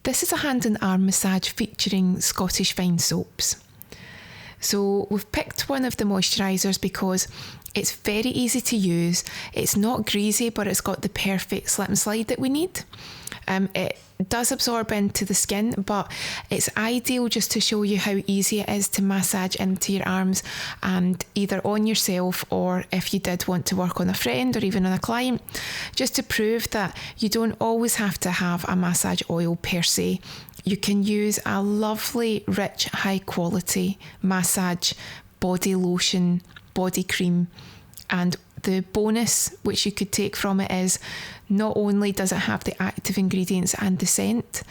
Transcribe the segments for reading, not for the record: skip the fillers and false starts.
This is a hand and arm massage featuring Scottish fine soaps. So we've picked one of the moisturisers because it's very easy to use. It's not greasy, but it's got the perfect slip and slide that we need. It does absorb into the skin, but it's ideal just to show you how easy it is to massage into your arms, and either on yourself, or if you did want to work on a friend or even on a client, just to prove that you don't always have to have a massage oil per se. You can use a lovely, rich, high quality massage body lotion, body cream, and the bonus which you could take from it is not only does it have the active ingredients and the scent,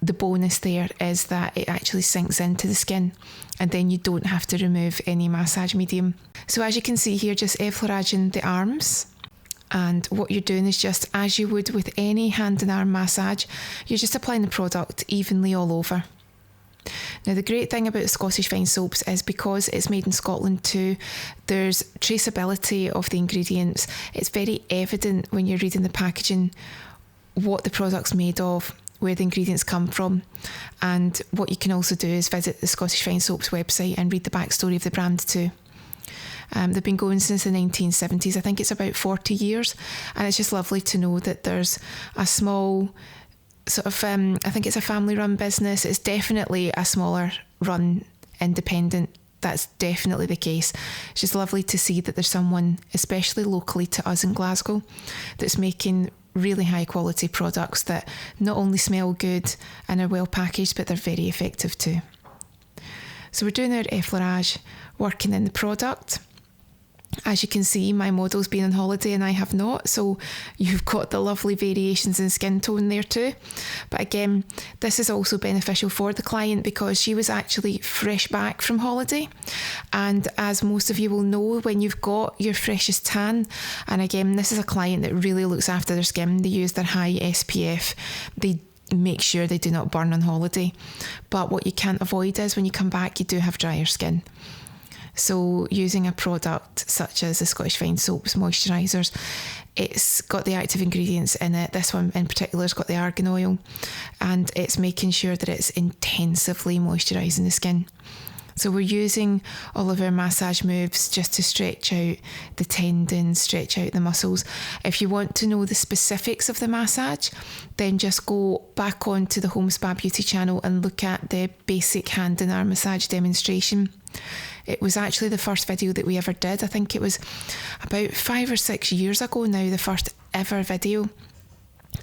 the bonus there is that it actually sinks into the skin, and then you don't have to remove any massage medium. So as you can see here, just effleuraging the arms. And what you're doing is just as you would with any hand and arm massage, you're just applying the product evenly all over. Now, the great thing about Scottish fine soaps is because it's made in Scotland too, there's traceability of the ingredients. It's very evident when you're reading the packaging what the product's made of, where the ingredients come from. And what you can also do is visit the Scottish Fine Soaps website and read the backstory of the brand too. They've been going since the 1970s. I think it's about 40 years. And it's just lovely to know that there's a small sort of, I think it's a family run business. It's definitely a smaller run independent. That's definitely the case. It's just lovely to see that there's someone, especially locally to us in Glasgow, that's making really high quality products that not only smell good and are well packaged, but they're very effective too. So we're doing our effleurage, working in the product. As you can see, my model's been on holiday and I have not, so you've got the lovely variations in skin tone there too. But again, this is also beneficial for the client because she was actually fresh back from holiday. And as most of you will know, when you've got your freshest tan, and again, this is a client that really looks after their skin, they use their high SPF, they make sure they do not burn on holiday. But what you can't avoid is when you come back, you do have drier skin. So using a product such as the Scottish Fine Soaps moisturisers, it's got the active ingredients in it. This one in particular has got the argan oil, and it's making sure that it's intensively moisturising the skin. So we're using all of our massage moves just to stretch out the tendons, stretch out the muscles. If you want to know the specifics of the massage, then just go back onto the Homespa Beauty channel and look at the basic hand and arm massage demonstration. It was actually the first video that we ever did. I think it was about 5 or 6 years ago now, the first ever video.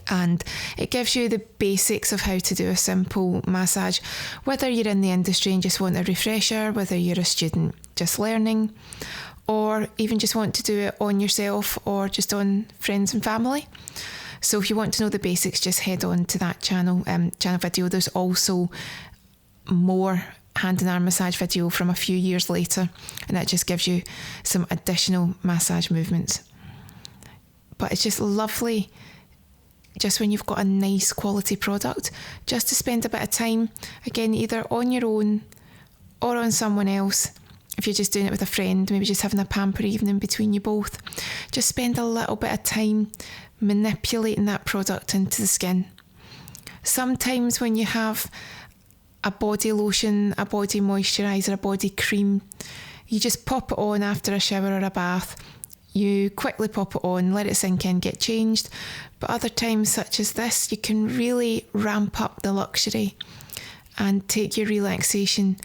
And it gives you the basics of how to do a simple massage, whether you're in the industry and just want a refresher, whether you're a student just learning, or even just want to do it on yourself or just on friends and family. So if you want to know the basics, just head on to that channel video. There's also more hand and arm massage video from a few years later, and that just gives you some additional massage movements. But it's just lovely, just when you've got a nice quality product, just to spend a bit of time, again, either on your own or on someone else. If you're just doing it with a friend, maybe just having a pamper evening between you both, just spend a little bit of time manipulating that product into the skin. Sometimes when you have a body lotion, a body moisturiser, a body cream, you just pop it on after a shower or a bath. You quickly pop it on, let it sink in, get changed. But other times, such as this, you can really ramp up the luxury and take your relaxation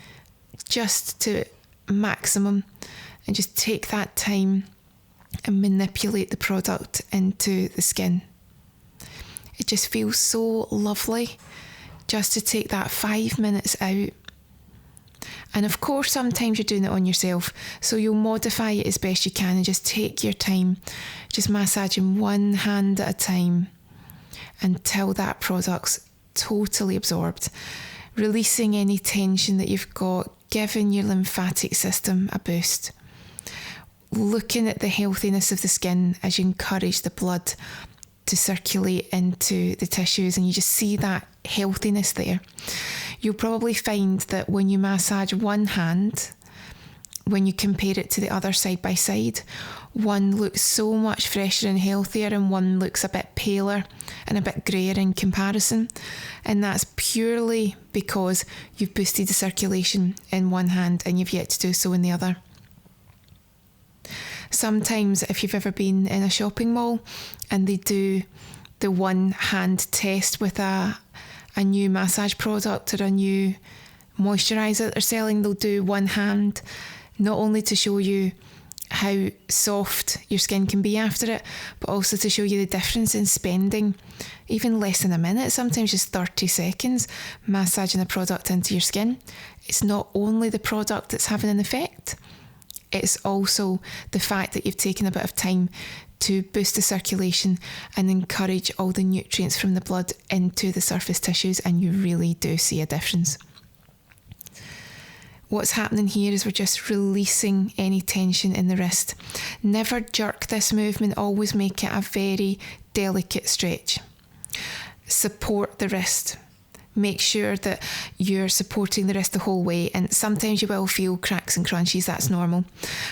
just to maximum, and just take that time and manipulate the product into the skin. It just feels so lovely just to take that 5 minutes out. And of course, sometimes you're doing it on yourself, so you'll modify it as best you can and just take your time, just massaging one hand at a time until that product's totally absorbed, releasing any tension that you've got, giving your lymphatic system a boost, looking at the healthiness of the skin as you encourage the blood to circulate into the tissues, and you just see that healthiness there. You'll probably find that when you massage one hand, when you compare it to the other side by side, one looks so much fresher and healthier, and one looks a bit paler and a bit greyer in comparison. And that's purely because you've boosted the circulation in one hand and you've yet to do so in the other. Sometimes if you've ever been in a shopping mall and they do the one hand test with a new massage product or a new moisturiser that they're selling, they'll do one hand, not only to show you how soft your skin can be after it, but also to show you the difference in spending even less than a minute, sometimes just 30 seconds, massaging a product into your skin. It's not only the product that's having an effect, it's also the fact that you've taken a bit of time to boost the circulation and encourage all the nutrients from the blood into the surface tissues, and you really do see a difference. What's happening here is we're just releasing any tension in the wrist. Never jerk this movement, always make it a very delicate stretch. Support the wrist. Make sure that you're supporting the wrist the whole way, and sometimes you will feel cracks and crunches, that's normal.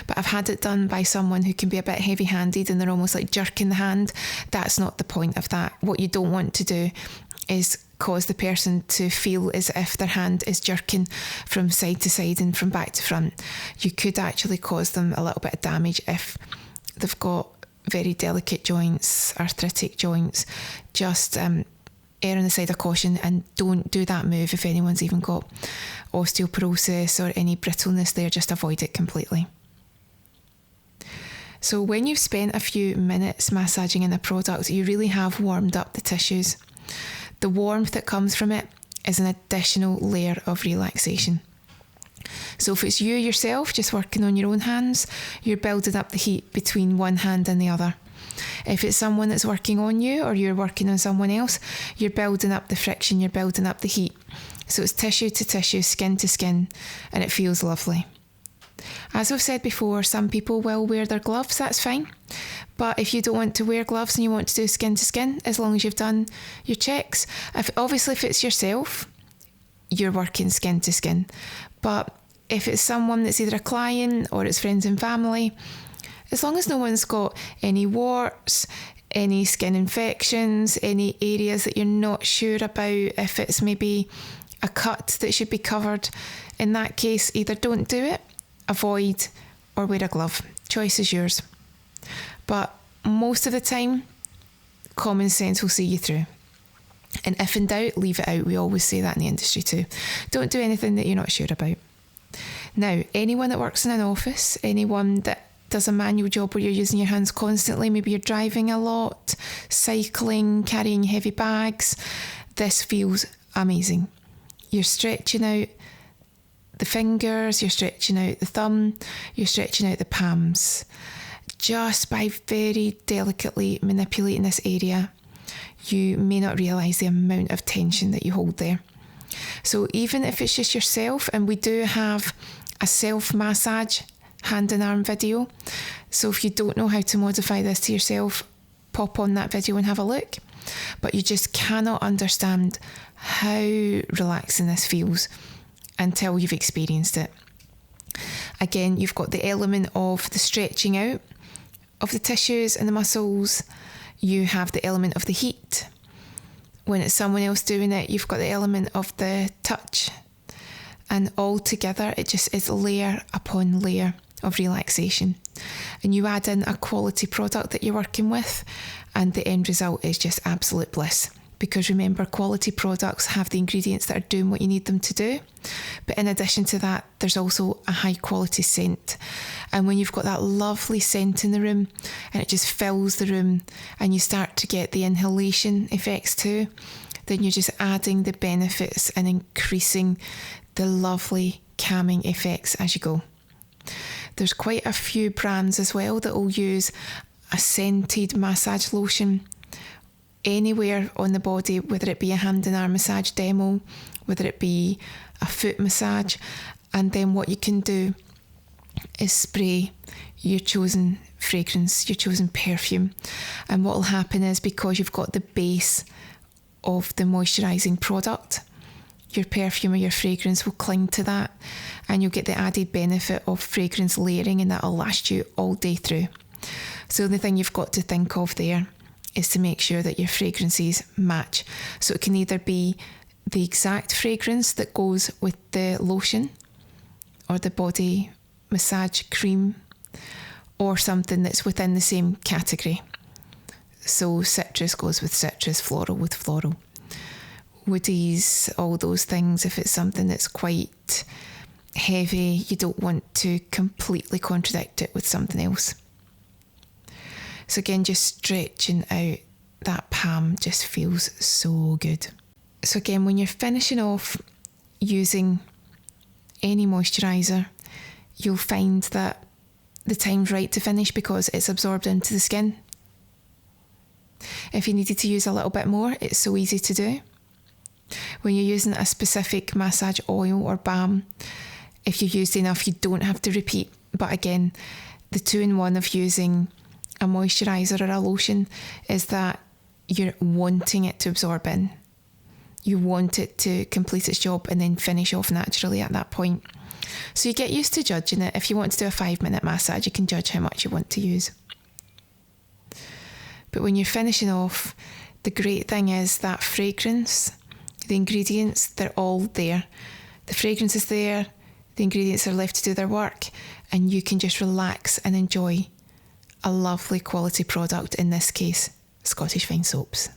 But I've had it done by someone who can be a bit heavy-handed and they're almost like jerking the hand. That's not the point of that. What you don't want to do is cause the person to feel as if their hand is jerking from side to side and from back to front. You could actually cause them a little bit of damage if they've got very delicate joints, arthritic joints. Just err on the side of caution and don't do that move. If anyone's even got osteoporosis or any brittleness there, just avoid it completely. So when you've spent a few minutes massaging in a product, you really have warmed up the tissues. The warmth that comes from it is an additional layer of relaxation. So if it's you yourself just working on your own hands, you're building up the heat between one hand and the other. If it's someone that's working on you or you're working on someone else, you're building up the friction, you're building up the heat. So it's tissue to tissue, skin to skin, and it feels lovely. As I've said before, some people will wear their gloves, that's fine. But if you don't want to wear gloves and you want to do skin to skin, as long as you've done your checks, if it's yourself, you're working skin to skin. But if it's someone that's either a client or it's friends and family, as long as no one's got any warts, any skin infections, any areas that you're not sure about, if it's maybe a cut that should be covered, in that case, either don't do it, avoid, or wear a glove. Choice is yours. But most of the time, common sense will see you through. And if in doubt, leave it out. We always say that in the industry too. Don't do anything that you're not sure about. Now, anyone that works in an office, anyone that does a manual job where you're using your hands constantly, maybe you're driving a lot, cycling, carrying heavy bags, this feels amazing. You're stretching out the fingers, you're stretching out the thumb, you're stretching out the palms. Just by very delicately manipulating this area, you may not realise the amount of tension that you hold there. So even if it's just yourself, and we do have a self-massage hand and arm video, so if you don't know how to modify this to yourself, pop on that video and have a look. But you just cannot understand how relaxing this feels until you've experienced it. Again, you've got the element of the stretching out of the tissues and the muscles. You have the element of the heat. When it's someone else doing it, you've got the element of the touch. And all together, it just is layer upon layer of relaxation. And you add in a quality product that you're working with, and the end result is just absolute bliss. Because remember, quality products have the ingredients that are doing what you need them to do. But in addition to that, there's also a high quality scent. And when you've got that lovely scent in the room and it just fills the room and you start to get the inhalation effects too, then you're just adding the benefits and increasing the lovely calming effects as you go. There's quite a few brands as well that will use a scented massage lotion anywhere on the body, whether it be a hand and arm massage demo, whether it be a foot massage, and then what you can do is spray your chosen fragrance, your chosen perfume. And what will happen is, because you've got the base of the moisturising product, your perfume or your fragrance will cling to that, and you'll get the added benefit of fragrance layering, and that will last you all day through. So the only thing you've got to think of there is to make sure that your fragrances match. So it can either be the exact fragrance that goes with the lotion or the body massage cream, or something that's within the same category. So citrus goes with citrus, floral with floral, woodies, all those things. If it's something that's quite heavy, you don't want to completely contradict it with something else. So again, just stretching out that palm just feels so good. So again, when you're finishing off using any moisturiser, you'll find that the time's right to finish because it's absorbed into the skin. If you needed to use a little bit more, it's so easy to do. When you're using a specific massage oil or balm, if you used enough, you don't have to repeat. But again, the 2-in-1 of using a moisturiser or a lotion is that you're wanting it to absorb in. You want it to complete its job and then finish off naturally at that point. So you get used to judging it. If you want to do a 5-minute massage, you can judge how much you want to use. But when you're finishing off, the great thing is that fragrance, the ingredients, they're all there. The fragrance is there, the ingredients are left to do their work, and you can just relax and enjoy a lovely quality product, in this case, Scottish Fine Soaps.